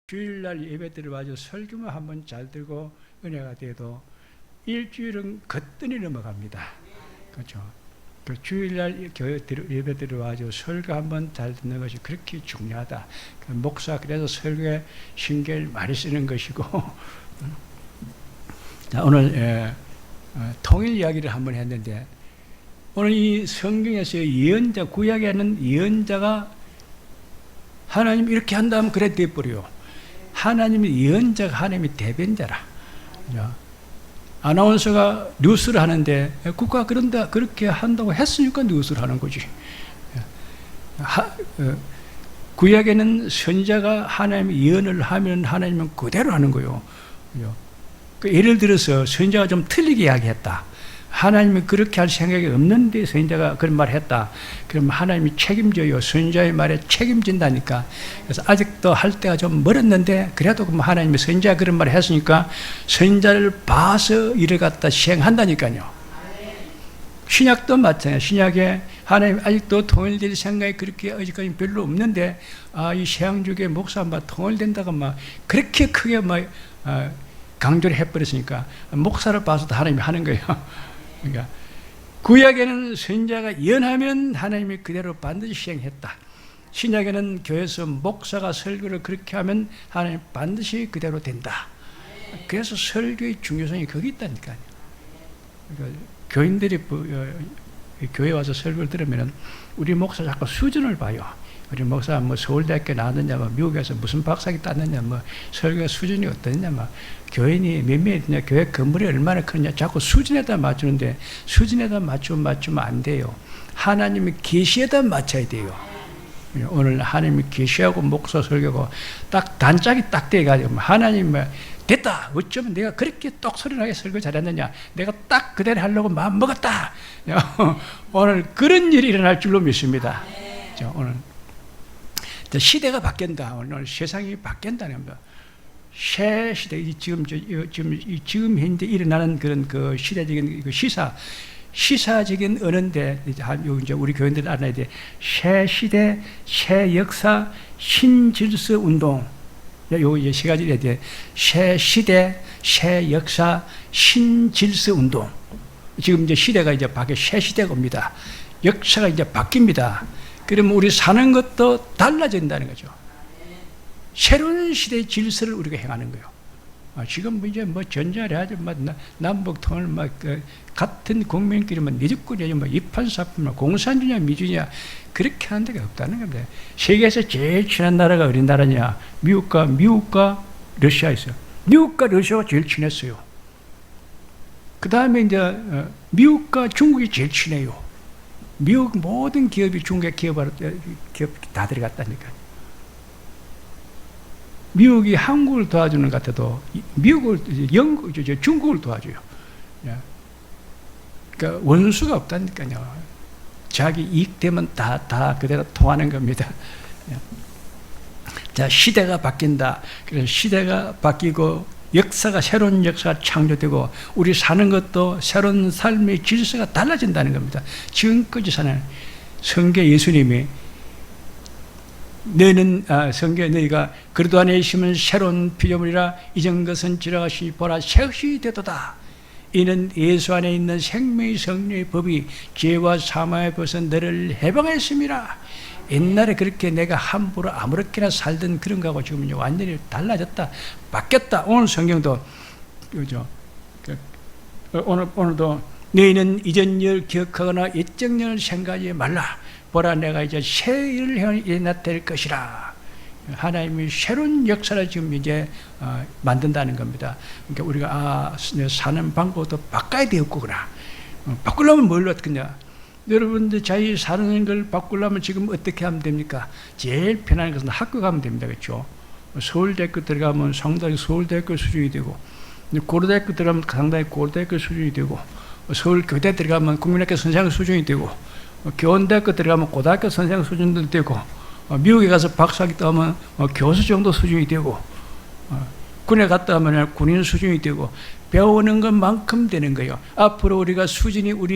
주일날 예배 들어와서 설교만 한번 잘 들고 은혜가 돼도 일주일은 거뜬히 넘어갑니다. 그렇죠? 그 주일날 교회 예배 들어와서 설교 한번 잘 듣는 것이 그렇게 중요하다. 그 목사 그래서 설교에 신경을 많이 쓰는 것이고 자, 오늘 통일 이야기를 한번 했는데 오늘 이 성경에서 예언자, 구약에는 예언자가 하나님 이렇게 한다면 그래 돼버려요. 하나님이 예언자가 하나님의 대변자라. 그죠? 아나운서가 뉴스를 하는데 국가 그런다 그렇게 한다고 했으니까 뉴스를 하는 거지. 구약에는 선지자가 하나님의 예언을 하면 하나님은 그대로 하는 거예요. 그죠? 그 예를 들어서 선지자가 좀 틀리게 이야기했다. 하나님이 그렇게 할 생각이 없는데 선지자가 그런 말을 했다. 그럼 하나님이 책임져요. 선지자의 말에 책임진다니까. 그래서 아직도 할 때가 좀 멀었는데 그래도 하나님이 선지자가 그런 말을 했으니까 선지자를 봐서 일을 갖다 시행한다니까요. 신약도 마찬가지예요. 신약에 하나님 아직도 통일될 생각이 그렇게 아직까지 별로 없는데 이 세상주계 목사 막 통일된다고 막 그렇게 크게 막 강조를 해버렸으니까 목사를 봐서도 하나님이 하는 거예요. 그러니까 구약에는 선지자가 예언하면 하나님이 그대로 반드시 시행했다. 신약에는 교회에서 목사가 설교를 그렇게 하면 하나님 반드시 그대로 된다. 그래서 설교의 중요성이 거기 있다니까요. 그러니까 교인들이 교회 와서 설교를 들으면 우리 목사 자꾸 수준을 봐요. 우리 목사 뭐 서울대학교 나왔느냐, 뭐 미국에서 무슨 박사학위 땄느냐, 뭐 설교 수준이 어떠냐, 막 교인이 몇 명이냐, 교회 건물이 얼마나 크느냐, 자꾸 수준에다 맞추는데 수준에다 맞추면 안 돼요. 하나님의 계시에다 맞춰야 돼요. 오늘 하나님의 계시하고 목사 설교고 딱 단짝이 딱 돼가지고 하나님 됐다. 어쩌면 내가 그렇게 똑소리나게 설교 잘했느냐, 내가 딱 그대로 하려고 마음 먹었다. 오늘 그런 일이 일어날 줄로 믿습니다. 자, 오늘 시대가 바뀐다. 오늘 세상이 바뀐다는 겁니다. 새 시대, 지금 현재 일어나는 그런 그 시대적인 그 시사적인 언어인데, 이제 우리 교인들 알아야 돼. 새 시대, 새 역사, 신질서 운동. 요 이제 세 가지 해야 돼. 새 시대, 새 역사, 신질서 운동. 지금 이제 시대가 이제 새 시대가 옵니다. 역사가 이제 바뀝니다. 그러면 우리 사는 것도 달라진다는 거죠. 새로운 시대의 질서를 우리가 행하는 거예요. 지금 이제 전자를 하죠. 남북 통일 같은 국민끼리 미주권이냐, 이판사판, 공산주의냐, 미주냐, 그렇게 하는 데가 없다는 겁니다. 세계에서 제일 친한 나라가 어린 나라냐? 미국과 러시아 있어요. 미국과 러시아가 제일 친했어요. 그 다음에 이제 미국과 중국이 제일 친해요. 미국 모든 기업이 중국의 기업 다 들어갔다니까요. 미국이 한국을 도와주는 것 같아도 중국을 도와줘요. 그러니까 원수가 없다니까요. 자기 이익 되면 다 그대로 통하는 겁니다. 자, 시대가 바뀐다. 그래서 시대가 바뀌고 새로운 역사가 창조되고 우리 사는 것도 새로운 삶의 질서가 달라진다는 겁니다. 지금까지 사는 성경 예수님이 성경에 너희가 그리스도 안에 있으면 새로운 피조물이라 이전 것은 지나가시니 보라 새 것이 되도다. 이는 예수 안에 있는 생명의 성령의 법이 죄와 사망의 벗어 너를 해방했습니다. 옛날에 그렇게 내가 함부로 아무렇게나 살던 그런 거하고 지금 완전히 달라졌다, 바뀌었다. 오늘 성경도 그죠? 오늘도 너희는 이전 일 기억하거나 옛적 일을 생각하지 말라. 보라 내가 이제 새 일을 일어날 것이라. 하나님이 새로운 역사를 지금 이제 만든다는 겁니다. 그러니까 우리가 사는 방법도 바꿔야 되었구나. 바꾸려면 뭘 어떻겠냐? 여러분들 자기 사는 걸 바꾸려면 지금 어떻게 하면 됩니까? 제일 편한 것은 학교 가면 됩니다. 그렇죠? 서울대학교 들어가면 상당히 서울대학교 수준이 되고, 고려대학교 들어가면 상당히 고려대학교 수준이 되고, 서울교대 들어가면 국민학교 선생님 수준이 되고, 교원대학교 들어가면 고등학교 선생님 수준도 되고, 미국에 가서 박사학위 따면 교수 정도 수준이 되고, 군에 갔다 하면 군인 수준이 되고, 배우는 것만큼 되는 거예요. 앞으로 우리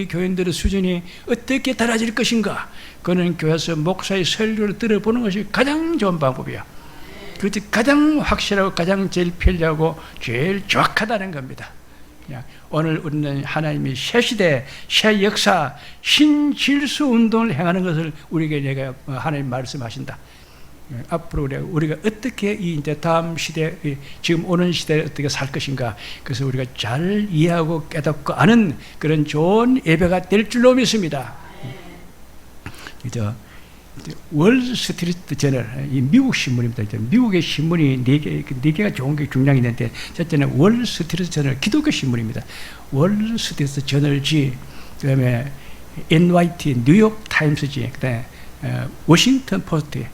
교인들의 수준이 어떻게 달라질 것인가? 그는 교회에서 목사의 설교를 들어보는 것이 가장 좋은 방법이야. 그것이 가장 확실하고 가장 제일 편리하고 제일 정확하다는 겁니다. 오늘 우리는 하나님이 새 시대, 새 역사, 신질서 운동을 행하는 것을 우리에게 내가 하나님 말씀하신다. 앞으로 우리가 어떻게 이제 다음 시대, 지금 오는 시대에 어떻게 살 것인가, 그래서 우리가 잘 이해하고 깨닫고 아는 그런 좋은 예배가 될 줄로 믿습니다. 월스트리트 저널, 이 미국 신문입니다. 미국의 신문이 네 개가 좋은 게 중량이 있는데, 첫째는 월스트리트 저널, 기독교 신문입니다. 월스트리트 저널지, 그다음에 NYT, 뉴욕 타임스지, 그다음에 워싱턴 포스트,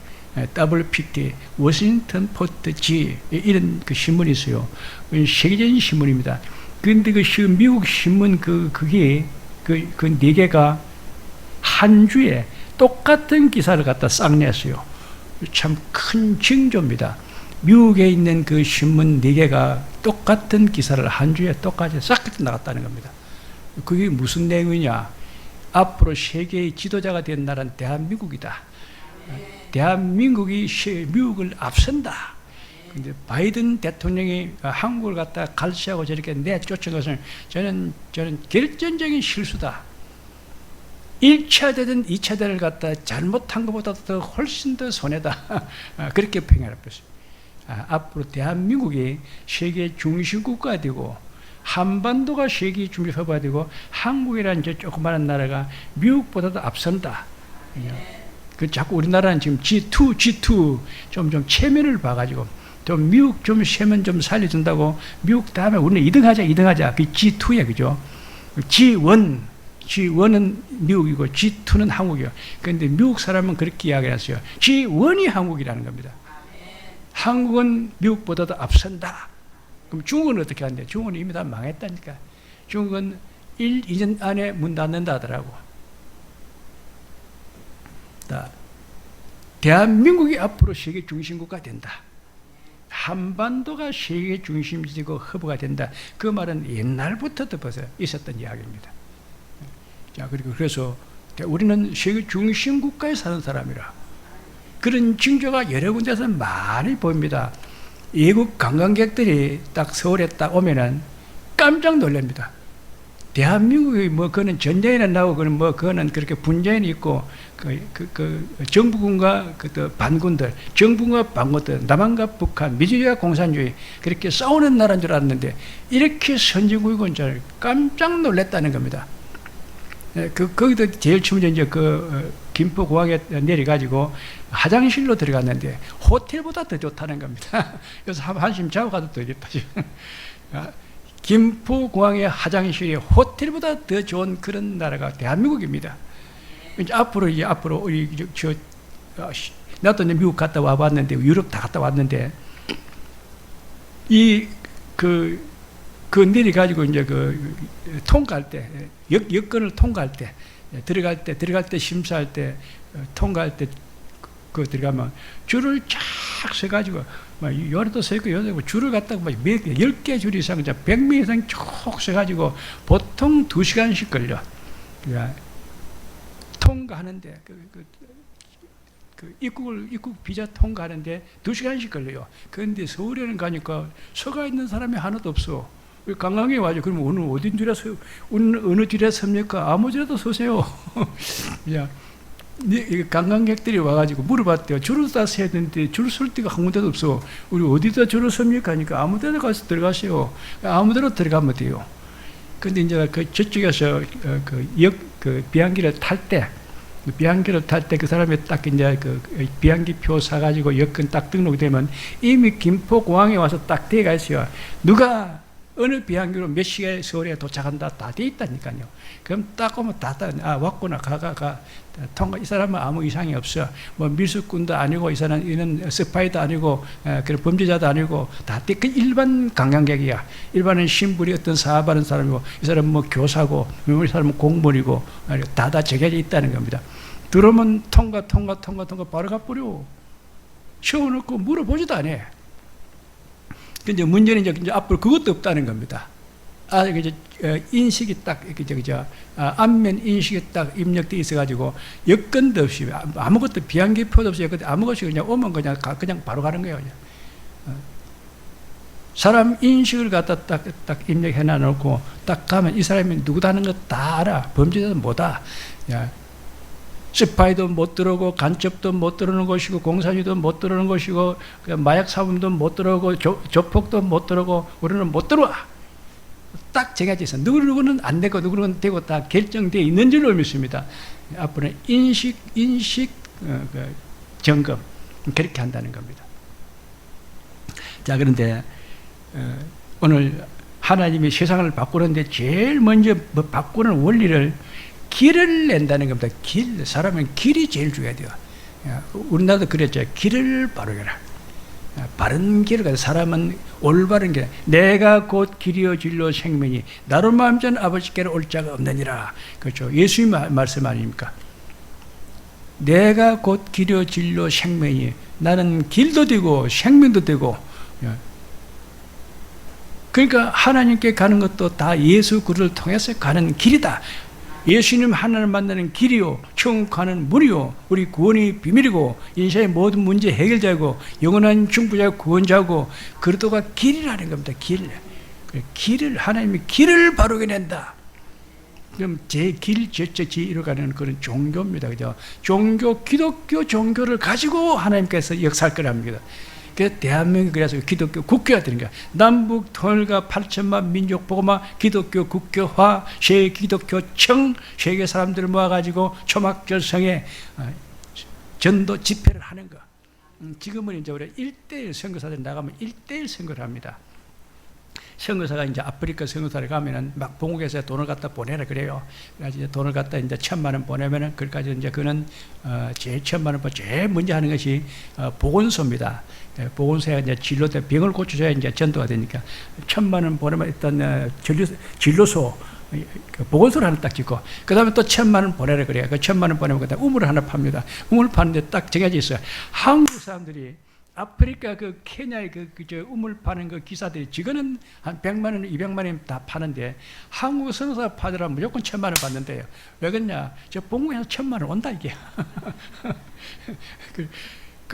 WPT, 워싱턴 포스트지, 이런 그 신문이 있어요. 세계적인 신문입니다. 그런데 그 미국 신문 그게 그 네 개가 한 주에 똑같은 기사를 갖다 싹 냈어요. 참 큰 징조입니다. 미국에 있는 그 신문 4개가 똑같은 기사를 한 주에 똑같이 싹 나갔다는 겁니다. 그게 무슨 내용이냐? 앞으로 세계의 지도자가 된 나라는 대한민국이다. 대한민국이 미국을 앞선다. 근데 바이든 대통령이 한국을 갖다 갈시하고 저렇게 내쫓은 것은 저는 결정적인 실수다. 1차 대전, 2차 대전을 갖다 잘못한 것보다 더 훨씬 더 손해다. 그렇게 평가했습니다. 앞으로 대한민국이 세계 중심국가가 되고, 한반도가 세계 중심국가가 되고, 한국이라는 저 조그마한 나라가 미국보다도 앞선다. 그 자꾸 우리나라는 지금 G2 좀 체면을 봐가지고, 좀 미국 좀 세면 좀 살려준다고, 미국 다음에 우리는 2등하자. 그 G2야, 그죠? G1은 미국이고 G2는 한국이요. 그런데 미국 사람은 그렇게 이야기했어요. G1이 한국이라는 겁니다. 한국은 미국보다도 앞선다. 그럼 중국은 어떻게 하는데? 중국은 이미 다 망했다니까. 중국은 1, 2년 안에 문 닫는다 하더라고. 대한민국이 앞으로 세계 중심국가 된다. 한반도가 세계 중심지고 허브가 된다. 그 말은 옛날부터도 벌써 있었던 이야기입니다. 자, 그래서 우리는 세계 중심 국가에 사는 사람이라 그런 징조가 여러 군데서 많이 보입니다. 외국 관광객들이 딱 서울에 딱 오면은 깜짝 놀랍니다. 대한민국이 뭐 그거는 전쟁에는 나오고 그거는 그렇게 분쟁이 있고 정부군과 반군들, 정부군과 반군들, 남한과 북한, 민주주의와 공산주의 그렇게 싸우는 나라인 줄 알았는데 이렇게 선진국이고 잘 깜짝 놀랐다는 겁니다. 거기도 제일 처음에 이제 김포공항에 내려가지고 화장실로 들어갔는데 호텔보다 더 좋다는 겁니다. 그래서 한심 자고 가도 더 좋다. 김포공항의 화장실이 호텔보다 더 좋은 그런 나라가 대한민국입니다. 이제 앞으로 우리 나도 이제 미국 갔다 와봤는데 유럽 다 갔다 왔는데 내려가지고 이제 통과할 때, 여권을 통과할 때, 들어갈 때 심사할 때, 통과할 때, 들어가면 줄을 쫙 서가지고, 요래도 서있고, 요래도 줄을 갖다가 10개 줄 이상, 100명 이상 쭉 서가지고, 보통 2시간씩 걸려. 그러니까 통과하는데, 입국 비자 통과하는데 2시간씩 걸려요. 그런데 서울에는 가니까 서가 있는 사람이 하나도 없어. 관광에 와죠. 그러면 오늘 어딘 줄에 어느 줄에 섭니까? 아무 줄에도 서세요. 관광객들이 와가지고 물어봤대요. 줄을 다 서야 되는데 줄 설 데가 한 군데도 없어. 우리 어디다 줄을 섭니까? 하니까 아무 데나 가서 들어가세요. 아무 데로 들어가면 돼요. 근데 이제 저쪽에서 비행기를 탈 때 그 사람이 딱 이제 비행기 표 사가지고 여권 딱 등록되면 이미 김포공항에 와서 딱 돼가 있어요. 누가 어느 비행기로 몇 시에 서울에 도착한다 다 돼 있다니까요. 그럼 딱 오면 왔구나 가 통과. 이 사람은 아무 이상이 없어. 뭐 밀수꾼도 아니고 이 사람은 스파이도 아니고 그런 범죄자도 아니고 다 그 일반 관광객이야. 일반은 신분이 어떤 사업하는 사람이고 이 사람은 뭐 교사고 이 사람은 공무원이고 다 정해져 있다는 겁니다. 들어오면 통과 바로 가버려. 세워놓고 물어보지도 않아. 근데 문제는 이제 앞으로 그것도 없다는 겁니다. 그저 인식이 딱 그저 안면 인식이 딱 입력돼 있어가지고 여건도 없이 아무것도 비행기표도 없이 아무것이 그냥 오면 그냥 바로 가는 거예요. 그냥. 사람 인식을 갖다 딱 입력해 놔놓고 딱 가면 이 사람이 누구다는 거 다 알아. 범죄자도 뭐다. 스파이도 못 들어오고 간첩도 못 들어오는 것이고 공산주의도 못 들어오는 것이고 마약 사범도 못 들어오고 조폭도 못 들어오고 우리는 못 들어와. 딱 정해져 있어. 누구는 안 되고 누구는 되고 다 결정되어 있는 줄로 믿습니다. 앞으로는 인식 점검 그렇게 한다는 겁니다. 자, 그런데 오늘 하나님이 세상을 바꾸는데 제일 먼저 바꾸는 원리를 길을 낸다는 겁니다. 사람은 길이 제일 중요해요. 우리나라도 그랬죠. 길을 바로 해라. 바른 길을 가서 사람은 올바른 길. 내가 곧 길이요 진리요 생명이 나로 마음전 아버지께로 올 자가 없느니라. 그렇죠. 예수님 말씀 아닙니까? 내가 곧 길이요 진리요 생명이 나는 길도 되고 생명도 되고. 그러니까 하나님께 가는 것도 다 예수 그리스도를 통해서 가는 길이다. 예수님 하나님 만나는 길이요 천국 가는 문이요 우리 구원의 비밀이고 인생의 모든 문제 해결자고 영원한 중보자 구원자고 그리스도가 길이라는 겁니다. 길을 하나님이 길을 바르게 낸다. 그럼 제 길 저지 이뤄가는 그런 종교입니다. 그죠? 종교 기독교 종교를 가지고 하나님께서 역사할 거랍니다. 그래서 대한민국이 그래서 기독교 국교가 되는 거야. 남북 통일과 8천만 민족 복음화, 기독교 국교화, 세계 기독교청, 세계 사람들을 모아가지고 초막절성에 전도 집회를 하는 거. 지금은 이제 우리 1대1 선교사들 나가면 1대1 선교를 합니다. 선교사가 이제 아프리카 선교사를 가면은 막 본국에서 돈을 갖다 보내라 그래요. 그래서 이제 돈을 갖다 이제 1,000만 원 보내면은 그까지 이제 그는 제일 1,000만 원 제일 먼저 하는 것이 보건소입니다. 보건소에 이제 병을 고쳐줘야 이제 전도가 되니까 1,000만 원 보내면 일단 진료소 보건소를 하나 딱 짓고 그 다음에 또 1,000만 원 보내라 그래요. 그 1,000만 원 보내면 그다음 우물을 하나 팝니다. 우물 파는데 딱 정해져 있어요. 한국 사람들이 아프리카 그 케냐의 저 우물 파는 그 기사들이 지금은 한 100만 원, 200만 원 다 파는데 한국 선교사 파더라 무조건 1,000만 원 받는데요. 왜 그러냐? 저 본국에서 1,000만 원 온다 이게.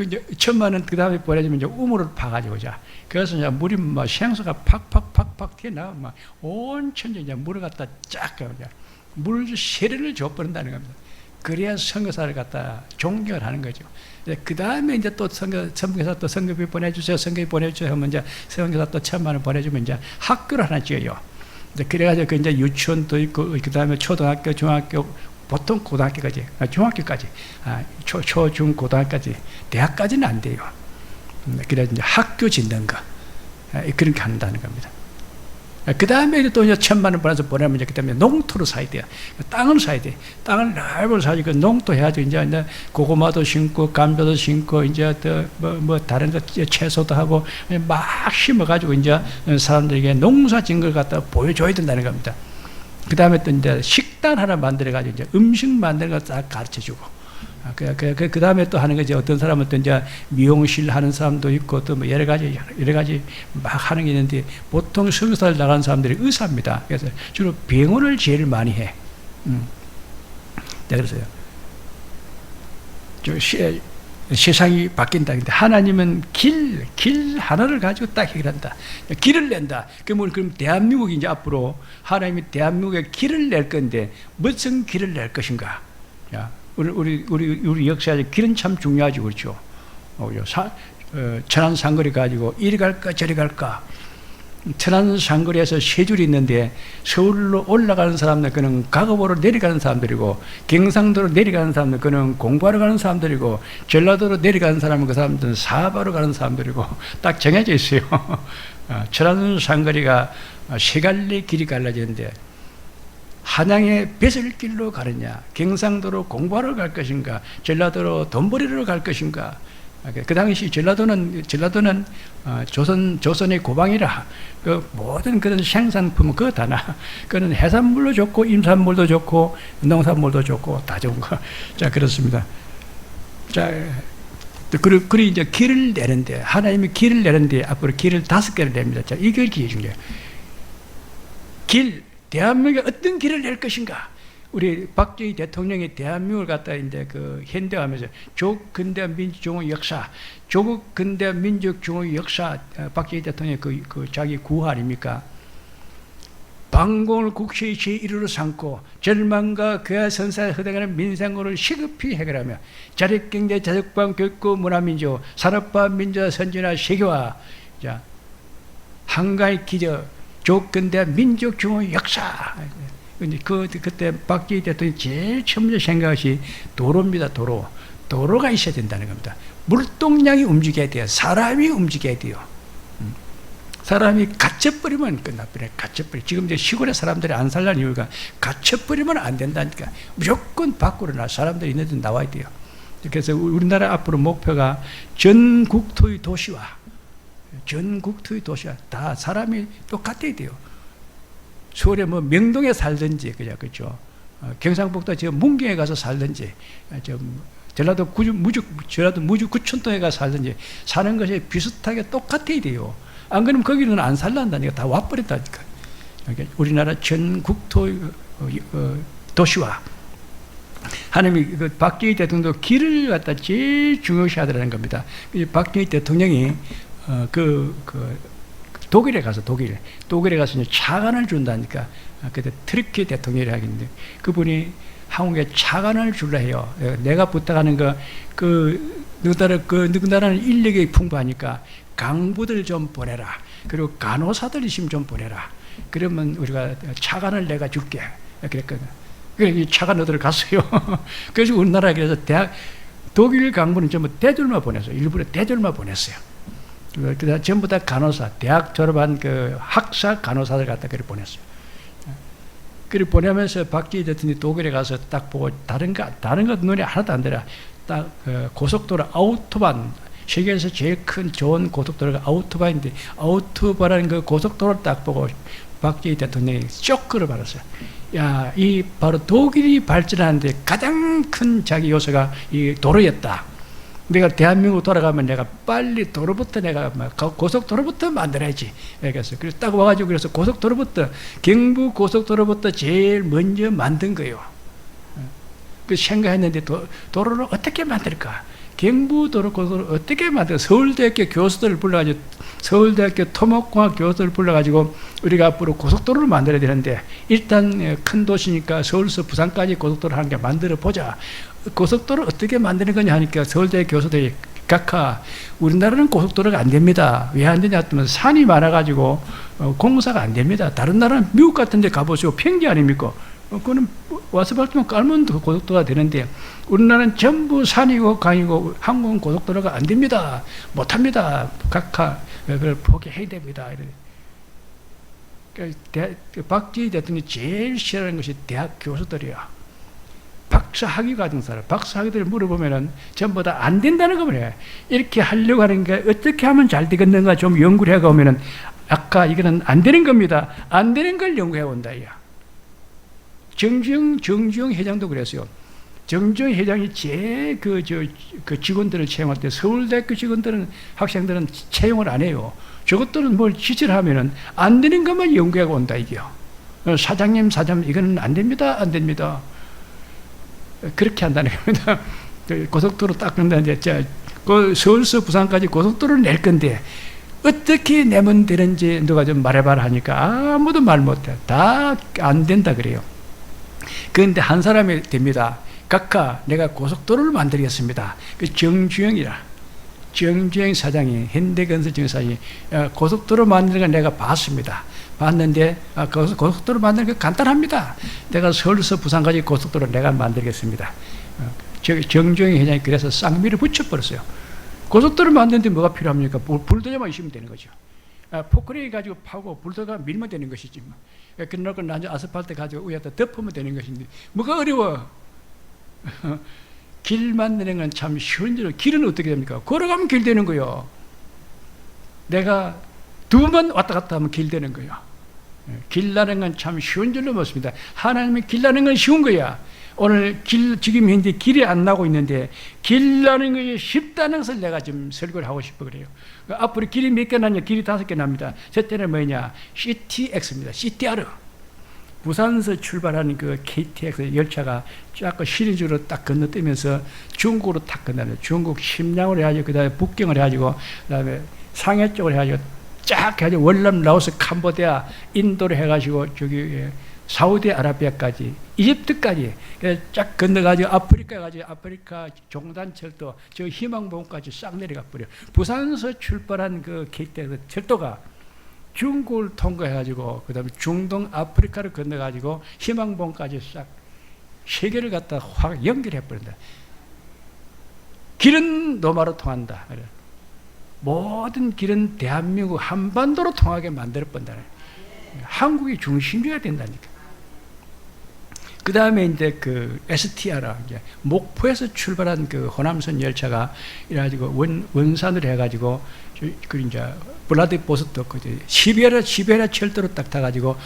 이제 1,000만 원 그 다음에 보내주면 이제 우물을 파가지고 자. 그래서 이제 물이 막 생수가 팍팍팍팍 튀어나와 막 온 천지 이제 물을 갖다 쫙 가고 물 세례를 줘버린다는 겁니다. 그래야 선교사를 갖다 존경을 하는 거죠. 그 다음에 이제 또 선교사 또 선교비 보내주세요. 선교비 보내주세요. 하면 이제 선교사 또 1,000만 원 보내주면 이제 학교를 하나 지어요. 그래가지고 그 이제 유치원도 있고 그 다음에 초등학교, 중학교, 보통 고등학교까지, 중학교까지, 초, 중, 고등학교까지, 대학까지는 안 돼요. 그래서 이제 학교 짓는 거 그렇게 한다는 겁니다. 그 다음에 또 이제 1,000만 원 보내서 보내면 이제 그 다음에 농토를 사야 돼요. 땅을 사야 돼. 땅을 넓은 사가지고 농토 해가지고 이제 고구마도 심고 감자도 심고 이제 뭐 다른 거 채소도 하고 막 심어가지고 이제 사람들에게 농사 짓는 걸 갖다 보여줘야 된다는 겁니다. 그 다음에 또 이제 식당 하나 만들어가지고 이제 음식 만드는 거 딱 가르쳐주고. 그 다음에 또 하는 거지. 어떤 사람은 또 이제 미용실 하는 사람도 있고 또 뭐 여러 가지 막 하는 게 있는데 보통 선교사를 나가는 사람들이 의사입니다. 그래서 주로 병원을 제일 많이 해. 네, 그래서요. 세상이 바뀐다. 근데 하나님은 길 하나를 가지고 딱 해결한다. 길을 낸다. 그럼 대한민국이 이제 앞으로 하나님이 대한민국에 길을 낼 건데 무슨 길을 낼 것인가? 야. 우리 역사에 길은 참 중요하죠, 그렇죠? 천안 상거리 가지고 이리 갈까 저리 갈까. 천안 상거리에서 세 줄이 있는데 서울로 올라가는 사람들 그는 가거보로 내려가는 사람들이고 경상도로 내려가는 사람들 그는 공부하러 가는 사람들이고 전라도로 내려가는 사람은 그 사람들은 사업하러 가는 사람들이고 딱 정해져 있어요. 천안 상거리가 세 갈래 길이 갈라지는데 한양의 배설길로 가느냐, 경상도로 공부하러 갈 것인가, 전라도로 돈 벌이러 갈 것인가. 그 당시 전라도는 조선의 고방이라 그 모든 그런 생산품은 그거 다 나. 그는 해산물도 좋고 임산물도 좋고 농산물도 좋고 다 좋은 거. 자, 그렇습니다. 자, 그리 이제 길을 내는데 하나님이 길을 내는데 앞으로 길을 5개를 냅니다. 자, 이게 중요해요. 대한민국에 어떤 길을 낼 것인가? 우리 박정희 대통령이 대한민국을 갖다 이제 그 현대화하면서 조국 근대 민족 중흥 역사, 조국 근대 민족 중흥 역사, 박정희 대통령의 그 자기 구호 아닙니까? 방공을 국시의 제1호로 삼고 절망과 그와 선사에 허덕하는 민생고를 시급히 해결하며 자립경제, 자족방, 교육고, 문화민주, 산업화, 민주화, 선진화, 세계화, 자, 한가의 기적, 조국 근대 민족 중흥 역사. 근데 그때 박정희 대통령이 제일 처음에 생각한 것이 도로입니다. 도로가 있어야 된다는 겁니다. 물동량이 움직여야 돼요. 사람이 움직여야 돼요. 사람이 갇혀버리면 끝나버려요. 지금 이제 시골에 사람들이 안 살라는 이유가 갇혀버리면 안 된다니까. 무조건 밖으로 사람들이 있는 데 나와야 돼요. 그래서 우리나라 앞으로 목표가 전국토의 도시화. 다 사람이 똑같아야 돼요. 서울에 뭐 명동에 살든지, 그죠? 경상북도 저 문경에 가서 살든지, 전라도 무주 구촌동에 가서 살든지, 사는 것이 비슷하게 똑같아야 돼요. 안 그러면 거기는 안 살란다니까. 다 와버렸다니까. 우리나라 전국토 도시화. 하나님이 박정희 대통령도 길을 갖다 제일 중요시하더라는 겁니다. 박정희 대통령이 독일에 가서 이제 차관을 준다니까. 그때 트르키 대통령이 하겠는데 그분이 한국에 차관을 줄라 해요. 내가 부탁하는 너희나라는 인력이 풍부하니까 강부들 좀 보내라. 그리고 간호사들 있으면 좀 보내라. 그러면 우리가 차관을 내가 줄게. 그랬거든. 그래서 이 차관들 갔어요. 그래서 우리나라에 그래서 독일 강부는 전부 대졸만 보냈어요. 일부러 대졸만 보냈어요. 그다음 전부 다 간호사, 대학 졸업한 그 학사 간호사들 갖다 그래 보냈어요. 그리고 보내면서 박정희 대통령이 독일에 가서 딱 보고 다른 거 눈에 하나도 안 들어. 딱 고속도로 아우토반, 세계에서 제일 큰 좋은 고속도로가 아우토반인데 아우토반이라는 그 고속도로를 딱 보고 박정희 대통령이 쇼크를 받았어요. 야, 이 바로 독일이 발전하는데 가장 큰 자기 요소가 이 도로였다. 내가 대한민국 돌아가면 내가 빨리 도로부터 내가 고속도로부터 만들어야지. 그래서 딱 와가지고 그래서 고속도로부터 경부 고속도로부터 제일 먼저 만든 거예요. 그 생각했는데 도로를 어떻게 만들까? 경부도로 고속도로 어떻게 만들까? 서울대학교 교수들을 불러가지고 서울대학교 토목공학 교수들을 불러가지고 우리가 앞으로 고속도로를 만들어야 되는데 일단 큰 도시니까 서울에서 부산까지 고속도로 하는 게 만들어 보자. 고속도로 어떻게 만드는 거냐 하니까 서울대 교수들이 각하 우리나라는 고속도로가 안 됩니다. 왜 안 되냐 했더니 산이 많아가지고 공사가 안 됩니다. 다른 나라는 미국 같은 데 가보시고 평지 아닙니까? 그거는 와서 발톱만 깔면 고속도로가 되는데 우리나라는 전부 산이고 강이고 한국은 고속도로가 안 됩니다. 못합니다. 각하 그걸 포기해야 됩니다. 박정희 대통령이 제일 싫어하는 것이 대학 교수들이야. 박사학위 가진 사람, 박사학위들을 물어보면은 전부 다 안 된다는 거예요. 이렇게 하려고 하는 게 어떻게 하면 잘 되겠는가 좀 연구를 해가 오면은 아까 이거는 안 되는 겁니다. 안 되는 걸 연구해 온다. 정주영 회장도 그랬어요. 정주영 회장이 제일 그 직원들을 채용할 때 서울대학교 직원들은 학생들은 채용을 안 해요. 저것들은 뭘 지시를 하면은 안 되는 것만 연구해 온다 이게요. 사장님 이거는 안 됩니다. 그렇게 한다는 겁니다. 고속도로 딱 그런데 이제 서울서 부산까지 고속도로를 낼 건데 어떻게 내면 되는지 누가 좀 말해봐라 하니까 아무도 말 못해. 다 안 된다 그래요. 그런데 한 사람이 됩니다. 각하 내가 고속도로를 만들겠습니다. 그 정주영 사장이 현대건설 사장이 고속도로 만드는 걸 내가 봤는데 고속도로 만드는 게 간단합니다. 내가 서울에서 부산까지 고속도로 내가 만들겠습니다. 정주영 회장이 그래서 쌍미를 붙여버렸어요. 고속도로 만드는데 뭐가 필요합니까? 불도저만 있으면 되는 거죠. 포크레인 가지고 파고 불도저가 밀면 되는 것이지. 그러고 나중에 아스팔트 가지고 위에다 덮으면 되는 것인데 뭐가 어려워? 길 만드는 건 참 쉬운 줄. 길은 어떻게 됩니까? 걸어가면 길 되는 거예요. 내가 2번 왔다 갔다 하면 길 되는 거예요. 길 나는 건 참 쉬운 줄로 먹습니다. 하나님이 길 나는 건 쉬운 거야. 오늘 지금 현재 길이 안 나고 있는데 길 나는 것이 쉽다는 것을 내가 좀 설교를 하고 싶어 그래요. 앞으로 길이 몇 개 나냐? 길이 5개 납니다. 첫째는 뭐냐? CTX입니다. CTR. 부산에서 출발하는 그 KTX 열차가 쫙 시리즈로 딱 건너뛰면서 중국으로 딱 건너요. 중국 심양으로 해가지고, 그 다음에 북경을 해가지고, 그 다음에 상해 쪽으로 해가지고, 쫙 해가지고, 월남, 라오스, 캄보디아, 인도로 해가지고, 저기, 사우디아라비아까지, 이집트까지, 쫙 건너가지고, 아프리카 가지고, 아프리카 종단철도, 저 희망봉까지 싹 내려가 버려. 부산에서 출발한 그 KTX 철도가 중국을 통과해가지고, 그 다음에 중동 아프리카를 건너가지고, 희망봉까지 싹 세계를 갖다 확 연결해버린다. 길은 노마로 통한다. 모든 길은 대한민국 한반도로 통하게 만들어본다. 한국이 중심이어야 된다니까. 그 다음에 이제 그 STR, 이제 목포에서 출발한 그 호남선 열차가 이래가지고 원산으로 해가지고, 그 이제 블라디보스토크, 시베리아 철도로 딱 타가지고,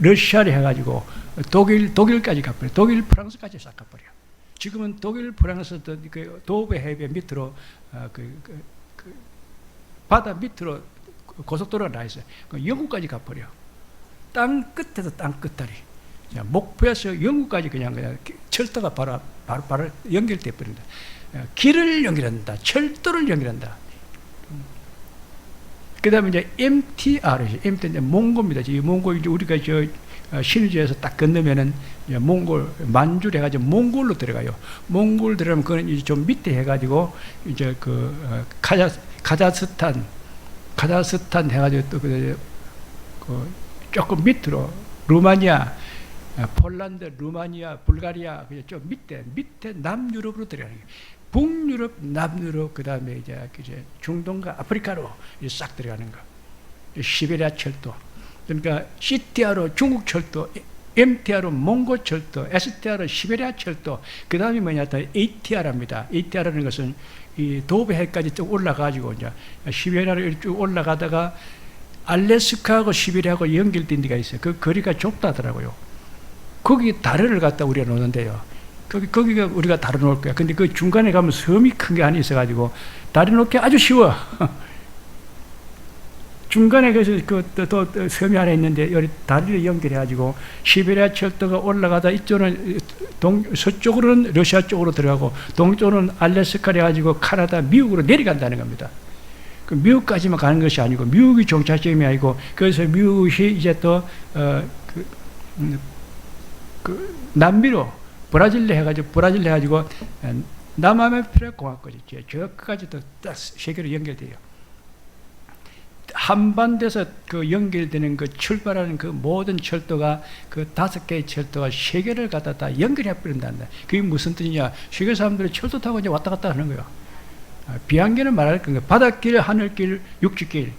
러시아를 해가지고, 독일까지 가버려. 독일, 프랑스까지 싹 가버려. 지금은 독일, 프랑스, 그 도브 해변 밑으로, 바다 밑으로 고속도로가 나 있어요. 영국까지 가버려. 땅 끝에서 땅 끝다리. 목포에서 영국까지 그냥 철도가 바로 연결돼 버린다. 길을 연결한다. 철도를 연결한다. 그 다음에 이제 MTR, MTR, 몽고입니다. 이 몽고, 우리가 신의주에서 딱 건너면은, 몽골, 만주를 해가지고 몽골로 들어가요. 몽골 들어가면 그건 이제 좀 밑에 해가지고, 이제 카자흐스탄 해가지고 또 조금 밑으로, 루마니아, 폴란드, 루마니아, 불가리아, 좀 밑에 남유럽으로 들어가는 거예요. 북유럽, 남유럽, 그 다음에 이제 중동과 아프리카로 싹 들어가는 거. 시베리아 철도. 그러니까 CTR로 중국 철도, MTR로 몽고 철도, STR로 시베리아 철도, 그 다음에 뭐냐, ATR입니다. ATR라는 것은 이 도브해까지 쭉 올라가지고, 이제 시베리아로 쭉 올라가다가 알래스카하고 시베리아하고 연결된 데가 있어요. 그 거리가 좁다더라고요. 거기 다리를 갖다 우리가 놓는데요. 거기가 우리가 다리 놓을 거야. 근데 그 중간에 가면 섬이 큰 게 하나 있어가지고, 다리 놓기 아주 쉬워. 중간에 또 섬이 하나 있는데, 여기 다리를 연결해가지고, 시베리아 철도가 올라가다 이쪽은 서쪽으로는 러시아 쪽으로 들어가고, 동쪽으로는 알래스카를 해가지고 카나다, 미국으로 내려간다는 겁니다. 그 미국까지만 가는 것이 아니고, 미국이 종착점이 아니고, 그래서 미국이 이제 또, 남미로, 브라질로 해가지고, 남아메리카 공화국이 저까지도 딱 세계로 연결돼요. 한반도에서 그 연결되는 그 출발하는 그 모든 철도가, 그 5개의 철도가 세계를 갖다 다 연결해버린다는, 그게 무슨 뜻이냐. 세계 사람들이 철도 타고 이제 왔다 갔다 하는 거예요. 비행기는 말할 건가. 바닷길, 하늘길, 육지길.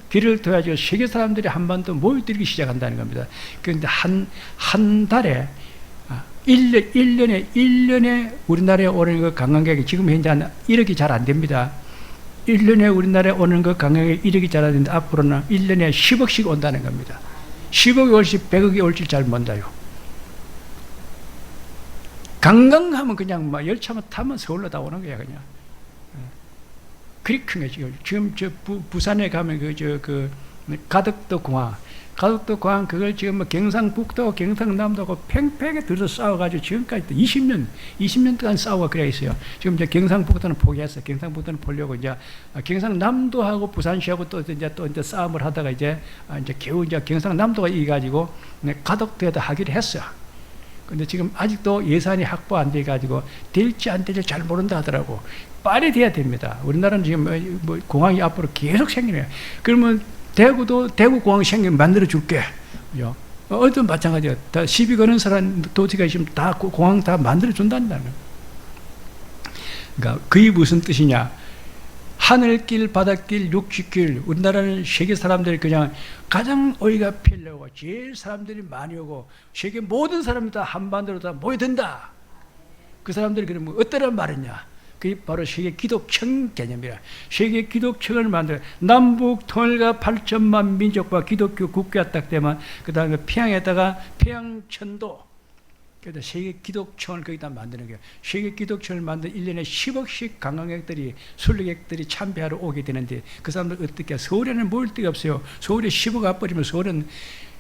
길을 둬야지 세계 사람들이 한반도 모여들기 시작한다는 겁니다. 그런데 한 달에, 1년에 우리나라에 오는 그 관광객이 지금 현재 한 1억이 잘 안 됩니다. 1년에 우리나라에 오는 그 관광객이 1억이 잘 안 되는데, 앞으로는 1년에 10억씩 온다는 겁니다. 10억이 올지 100억이 올지 잘 몰라요. 관광하면 그냥 막 열차만 타면 서울로 다 오는 거야, 그냥. 그리 큰 거지. 지금 부산에 가면 가덕도 공항, 그걸 지금 뭐 경상북도, 경상남도하고 팽팽하게 들어서 싸워가지고 지금까지 또 20년 동안 싸우고 그래 있어요. 지금 이제 경상북도는 포기했어요. 경상북도는 보려고 이제 경상남도하고 부산시하고 또 이제 싸움을 하다가 이제 겨우 이제 경상남도가 이겨가지고 가덕도에다 하기로 했어요. 근데 지금 아직도 예산이 확보 안 돼가지고 될지 안 될지 잘 모른다 하더라고. 빨리 돼야 됩니다. 우리나라는 지금 뭐 공항이 앞으로 계속 생기네요. 그러면 대구 공항 생기면 만들어 줄게. 어떤 마찬가지야. 다 시비 거는 사람 도시가 있으면 다 공항 다 만들어 준다는 거예요. 그러니까 그게 무슨 뜻이냐? 하늘길, 바닷길, 육지길. 우리나라는 세계 사람들이 그냥 가장 어이가 필요하고 제일 사람들이 많이 오고 세계 모든 사람이 다 한반도로 다 모여든다. 그 사람들이 그러면 어떠란 말이냐? 그게 바로 세계 기독청 개념이라. 세계 기독청을 만들어 남북 통일과 8천만 민족과 기독교 국가가 딱 되면 그 다음에 평양에다가 평양천도, 그래서 세계 기독청을 거기다 만드는 거예요. 세계 기독청을 만들 1년에 10억씩 관광객들이, 순례객들이 참배하러 오게 되는데 그 사람들 어떻게 해요? 서울에는 모일 데가 없어요. 서울에 10억 와버리면 서울은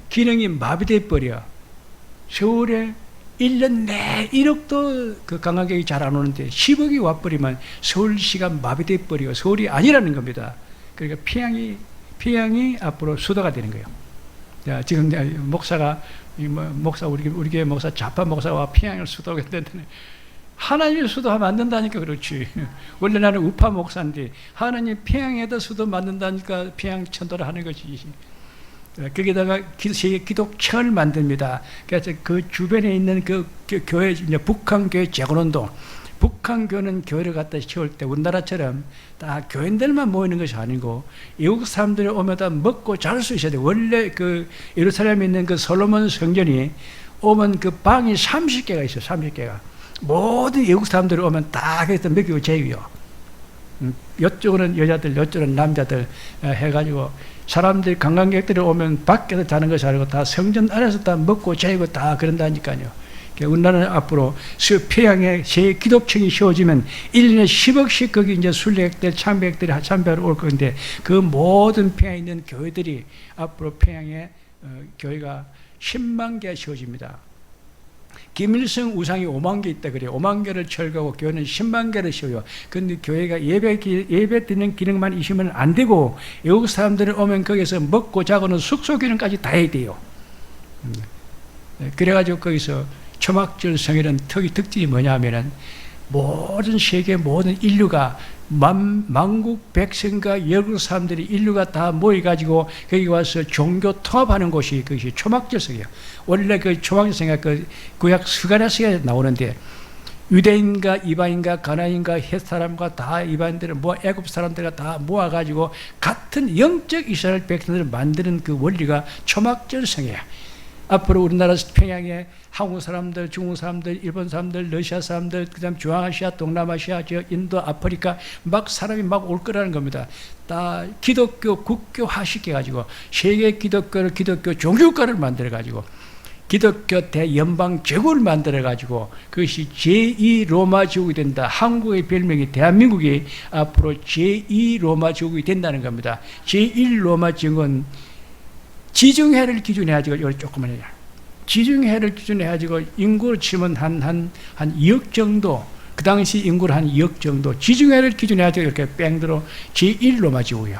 기능이 마비돼 버려. 서울에 1년 내 1억도 그 관광객이 잘 안 오는데 10억이 와버리면 서울시가 마비돼 버리고 서울이 아니라는 겁니다. 그러니까 평양이 앞으로 수도가 되는 거예요. 자, 지금 목사가 우리 교회 목사 좌파 목사가 평양을 수도가 된다네. 하나님의 수도 만든다니까 그렇지. 원래 나는 우파 목사인데 하나님 평양에다 수도 만든다니까 평양 천도를 하는 것이. 거기다가 세계 기독청을 만듭니다. 그래서 그 주변에 있는 그 교회, 이제 북한교회 재건운동, 북한교는 교회를 갖다 세울 때 우리나라처럼 다 교인들만 모이는 것이 아니고 외국 사람들이 오면 다 먹고 잘 수 있어야 돼. 원래 그 예루살렘에 있는 그 솔로몬 성전이 오면 그 방이 30개가 있어요. 30개가. 모든 외국 사람들이 오면 다 거기서 먹이고 재우요. 이쪽은 여자들, 이쪽은 남자들 해가지고 사람들이 관광객들이 오면 밖에서 자는 것이 아니고 다 성전 안에서 다 먹고 재우고 다 그런다니까요. 우리나라는 앞으로 평양에 새 기독청이 세워지면 1년에 10억씩 거기 이제 순례객들, 참배객들이 참배하러 올 건데 그 모든 평양에 있는 교회들이 앞으로 평양에 교회가 10만 개가 세워집니다. 김일성 우상이 5만 개 있다 그래요. 5만 개를 철거하고 교회는 10만 개를 세워요. 그런데 교회가 예배 드리는 기능만 있으면 안 되고 외국 사람들이 오면 거기서 먹고 자고는 숙소 기능까지 다 해야 돼요. 그래가지고 거기서 초막절 성회는 특징이 뭐냐면은 모든 세계 모든 인류가 만국 백성과 여러 사람들이 인류가 다 모여가지고 거기 와서 종교 통합하는 곳이 그것이 초막절 성회예요. 원래 그 초막절 성회가 그 구약 스가랴서에 나오는데 유대인과 이방인과 가나안인과 헷 사람과 다 이방인들을 애굽 사람들과 다 모아가지고 같은 영적 이스라엘 백성들을 만드는 그 원리가 초막절 성회야. 앞으로 우리나라 평양에 한국 사람들, 중국 사람들, 일본 사람들, 러시아 사람들, 그다음 중앙아시아, 동남아시아, 인도, 아프리카 막 사람이 막 올 거라는 겁니다. 다 기독교 국교화시켜 가지고 세계 기독교 종교국가를 만들어 가지고 기독교 대연방 제국을 만들어 가지고 그것이 제2 로마 제국이 된다. 한국의 별명이 대한민국이 앞으로 제2 로마 제국이 된다는 겁니다. 제1 로마 제국은 지중해를 기준으로 해가지고 이걸 조금만 해요. 지중해를 기준으로 해가지고 인구를 치면 한 2억 정도, 그 당시 인구를 한 2억 정도, 지중해를 기준으로 해가지고 이렇게 뺑들어 제1 로마 제국이요.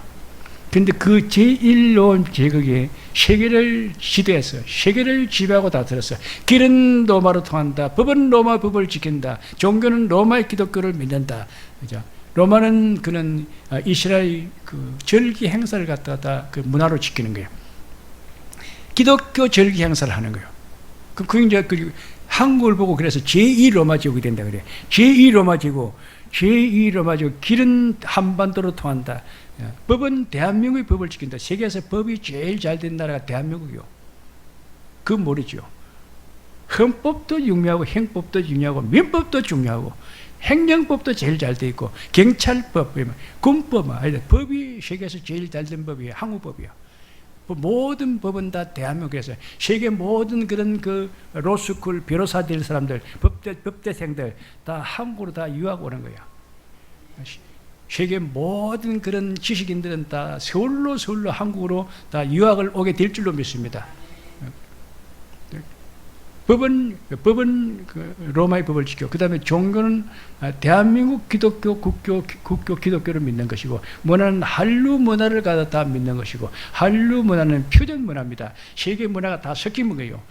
근데 그 제1 로마 제국이 세계를 지도했어요. 세계를 지배하고 다스렸어요. 길은 로마로 통한다. 법은 로마 법을 지킨다. 종교는 로마의 기독교를 믿는다. 그죠? 로마는 그는 이스라엘 그 절기 행사를 갖다가 그 문화로 지키는 거예요. 기독교 절기 행사를 하는 거예요. 그 이제 한국을 보고 그래서 제2 로마 제국이 된다 그래. 제2 로마 제국, 길은 한반도로 통한다. 법은 대한민국의 법을 지킨다. 세계에서 법이 제일 잘 된 나라가 대한민국이요. 그 모르죠. 헌법도 중요하고 행법도 중요하고 민법도 중요하고 행정법도 제일 잘 돼 있고 경찰법, 군법, 법이 세계에서 제일 잘 된 법이 한국법이요. 모든 법은 다 대한민국에서 세계 모든 그런 그 로스쿨 변호사 될 사람들, 법대생들 다 한국으로 다 유학 오는 거야. 세계 모든 그런 지식인들은 다 서울로 한국으로 다 유학을 오게 될 줄로 믿습니다. 법은 그 로마의 법을 지켜. 그 다음에 종교는 대한민국 기독교 국교 기독교를 믿는 것이고, 문화는 한류 문화를 갖다 믿는 것이고, 한류 문화는 표준 문화입니다. 세계 문화가 다 섞인 거예요.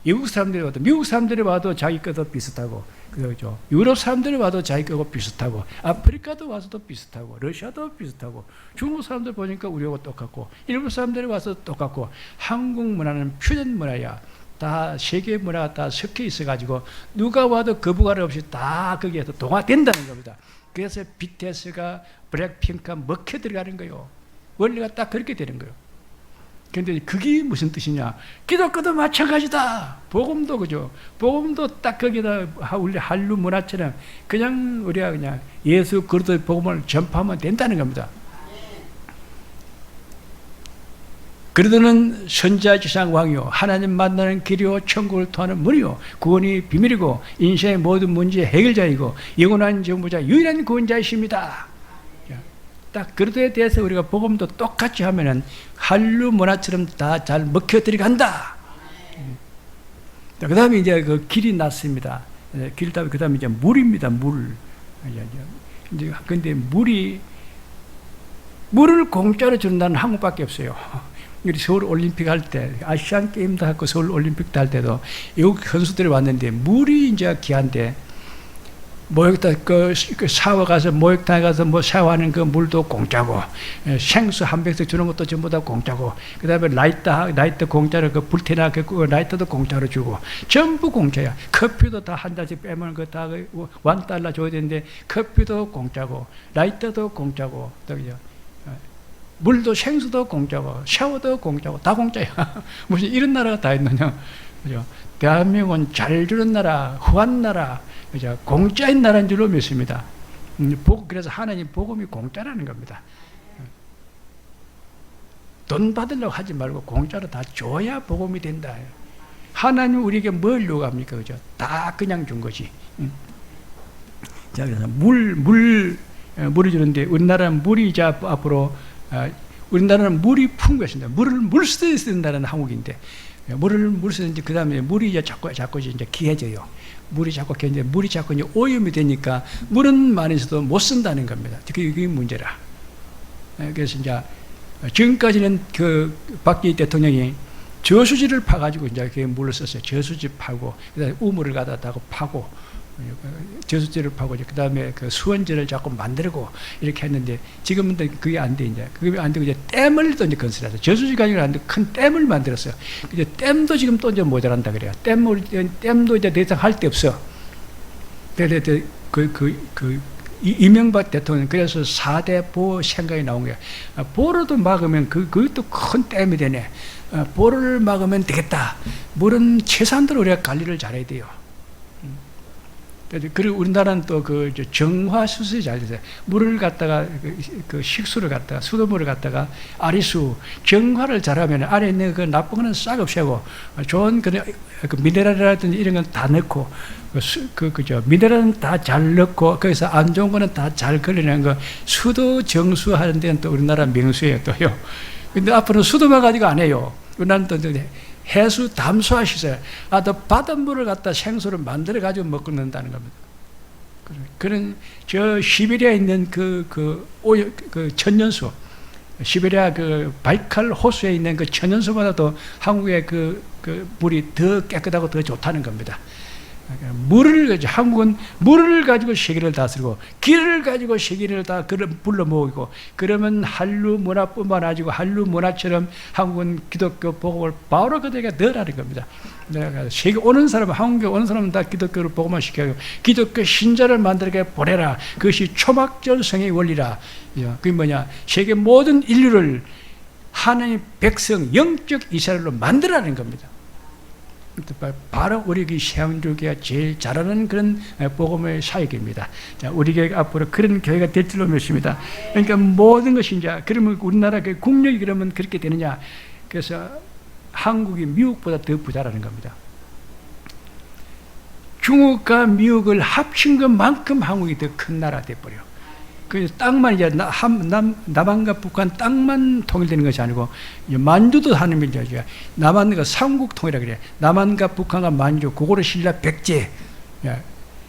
외국 사람들이 와도, 미국 사람들이 와도 자기 것도 비슷하고, 그죠? 유럽 사람들이 와도 자기 거고 비슷하고, 아프리카도 와서도 비슷하고, 러시아도 비슷하고, 중국 사람들 보니까 우리하고 똑같고, 일본 사람들이 와서 똑같고, 한국 문화는 표준 문화야. 다 세계 문화가 다 섞여 있어가지고 누가 와도 거부감 없이 다 거기에서 동화된다는 겁니다. 그래서 BTS가 블랙핑크가 먹혀 들어가는 거예요. 원리가 딱 그렇게 되는 거예요. 그런데 그게 무슨 뜻이냐? 기독교도 마찬가지다. 복음도 그죠? 복음도 딱 거기다 우리 한류 문화처럼 그냥 우리가 그냥 예수 그리스도의 복음을 전파하면 된다는 겁니다. 그리스도는 선지자지상 왕이요 하나님 만나는 길이요 천국을 통하는 문이요 구원이 비밀이고 인생의 모든 문제의 해결자이고 영원한 정부자 유일한 구원자이십니다. 딱 그릇에 대해서 우리가 복음도 똑같이 하면은 한류 문화처럼 다 잘 먹혀 들어간다. 그 다음에 이제 그 길이 났습니다. 길 다음에 그 다음에 이제 물입니다. 물. 이제 근데 물을 공짜로 준다는 한국밖에 없어요. 우리 서울 올림픽 할 때, 아시안 게임도 하고 서울 올림픽도 할 때도 외국 선수들이 왔는데 물이 이제 귀한데, 목욕탕 샤워 가서 목욕탕에 가서 뭐 샤워하는 그 물도 공짜고, 생수 한 병씩 주는 것도 전부 다 공짜고, 그다음에 라이터 공짜로 그 불태나 그 라이터도 공짜로 주고, 전부 공짜야. 커피도 다 한 잔씩 빼면 그 다 $1 줘야 되는데 커피도 공짜고, 라이터도 공짜고, 또 물도 생수도 공짜고, 샤워도 공짜고, 다 공짜야. 무슨 이런 나라가 다 있느냐, 그죠? 대한민국은 잘 주는 나라, 후한 나라, 그죠? 공짜인 나라인 줄로 믿습니다. 그래서 하나님 복음이 공짜라는 겁니다. 돈 받으려고 하지 말고 공짜로 다 줘야 복음이 된다. 하나님 우리에게 뭘 요구합니까? 그죠? 다 그냥 준 거지. 자, 그래서 물을 주는데, 우리나라는 물이 이제 앞으로, 우리나라는 물이 풍부했습니다. 물을 쓰는 한국인데, 물을 쓰는데, 그 다음에 물이 이제 자꾸 이제 귀해져요. 물이 자꾸 이제 오염이 되니까 물은 많이 있어도 못 쓴다는 겁니다. 그게 문제라. 그래서 이제 지금까지는 그 박정희 대통령이 저수지를 파가지고 이제 그 물을 썼어요. 저수지 파고, 그다음에 우물을 갖다가 파고, 저수지를 파고, 그 다음에 그 수원전을 자꾸 만들고 이렇게 했는데, 지금은 그게 안 돼, 이제. 그게 안 되고, 이제 댐을 또 이제 건설해서, 저수지가 아니라 큰 댐을 만들었어요. 이제 댐도 지금 또 이제 모자란다 그래요. 댐도 이제 더 이상 할 데 없어. 이명박 대통령, 그래서 4대 보호 생각이 나온 거야. 보로도 막으면 그것도 큰 댐이 되네. 보로를 막으면 되겠다. 물은 최소한도로 우리가 관리를 잘해야 돼요. 그리고 우리나라는 또 그 정화 수술이 잘 돼서 물을 갖다가 그 식수를 갖다가 수돗물을 갖다가 아리수 정화를 잘하면 아래 있는 그 나쁜 거는 싹 없애고 좋은 그 미네랄이라든지 이런 건 다 넣고 그죠 미네랄은 다 잘 넣고 거기서 안 좋은 거는 다 잘 걸러내는 거 수도 정수하는 데는 또 우리나라 명수예요 또요. 근데 앞으로는 수도만 가지고 안 해요. 우리나라는 또 해수 담수화 시설, 또 바닷물을 갖다 생수를 만들어 가지고 먹는다는 겁니다. 그런 저 시베리아에 있는 그 천연수, 시베리아 그 바이칼 호수에 있는 그 천연수보다도 한국의 그 물이 더 깨끗하고 더 좋다는 겁니다. 한국은 물을 가지고 세계를 다스리고 길을 가지고 세계를 다 불러 모으고, 그러면 한류 문화뿐만 아니고 한류 문화처럼 한국은 기독교 복음을 바로 그들에게 넣으라는 겁니다. 내가 세계 오는 사람, 한국에 오는 사람은 다 기독교를 복음화 시켜요. 기독교 신자를 만들게 보내라. 그것이 초막절성의 원리라. 그게 뭐냐? 세계 모든 인류를 하나님의 백성, 영적 이스라엘로 만들라는 겁니다. 바로 우리 세왕교회가 제일 잘하는 그런 복음의 사역입니다. 자, 우리 교회가 앞으로 그런 교회가 될 줄로 믿습니다. 그러니까 모든 것이 이제, 그러면 우리나라 국력이 그러면 그렇게 되느냐? 그래서 한국이 미국보다 더 부자라는 겁니다. 중국과 미국을 합친 것만큼 한국이 더 큰 나라 돼버려. 그래서 땅만 이제 남한과 북한 땅만 통일되는 것이 아니고 만주도 하는 민족이야. 남한과 삼국 통일이라 그래. 남한과 북한과 만주, 그거를 신라 백제.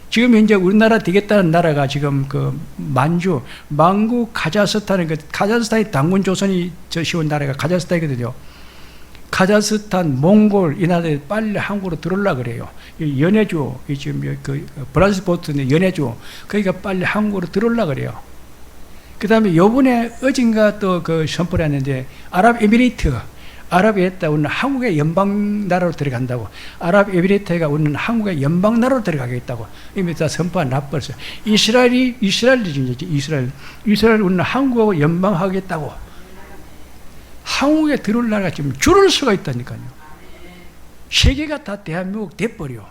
지금 현재 우리나라 되겠다는 나라가 지금 그 만주 카자흐스탄은 카자흐스탄이 당군 조선이 세운 나라가 카자흐스탄이거든요. 카자흐스탄, 몽골 이 나라에 빨리 한국으로 들어오려고 그래요. 연해주, 지금 그 브라질포트는 연해주, 거기가 빨리 한국으로 들어오려고 그래요. 그 다음에 요번에 어딘가 또 그 선포를 했는데, 아랍에미리트가 우리는 한국의 연방나라로 들어간다고. 아랍에미리트가 우리는 한국의 연방나라로 들어가겠다고. 이미 다 선포가 나버렸어요. 이스라엘 우리는 한국하고 연방하겠다고. 한국에 들어올 나라가 지금 줄을 수가 있다니까요. 세계가 다 대한민국 돼버려.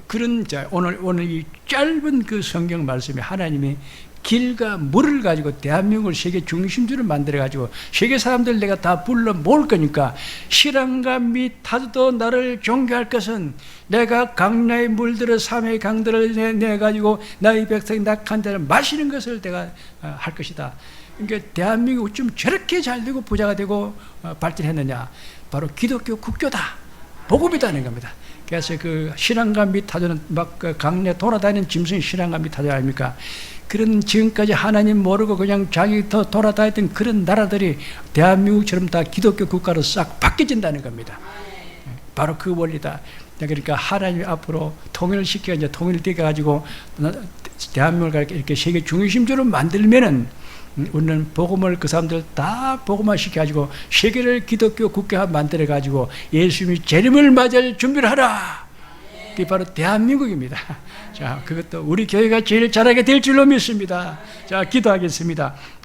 그런 오늘 이 짧은 그 성경 말씀에 하나님이 길과 물을 가지고 대한민국을 세계 중심지로 만들어 가지고 세계 사람들 내가 다 불러 모을 거니까 실랑과 및 타도 나를 존경할 것은 내가 강나의 물들을 삼의 강들을 내 가지고 나의 백성이 낙한 자를 마시는 것을 내가 할 것이다. 그러니까 대한민국이 좀 저렇게 잘 되고 부자가 되고 발전했느냐, 바로 기독교 국교다, 복음이다는 겁니다. 그래서 그 신앙과 및 타도는 막 강내 돌아다니는 짐승이 신앙과 및 타도 아닙니까? 그런 지금까지 하나님 모르고 그냥 자기 더 돌아다녔던 그런 나라들이 대한민국처럼 다 기독교 국가로 싹 바뀌어진다는 겁니다. 바로 그 원리다. 그러니까 하나님 앞으로 통일을 시켜 이제 통일되게 가지고 대한민국을 이렇게 세계 중심지로 만들면은 우리는 복음을 그 사람들 다 복음화 시켜가지고 세계를 기독교 국가 만들어 가지고 예수님이 재림을 맞을 준비를 하라. 그게 바로 대한민국입니다. 자, 그것도 우리 교회가 제일 잘하게 될 줄로 믿습니다. 자, 기도하겠습니다.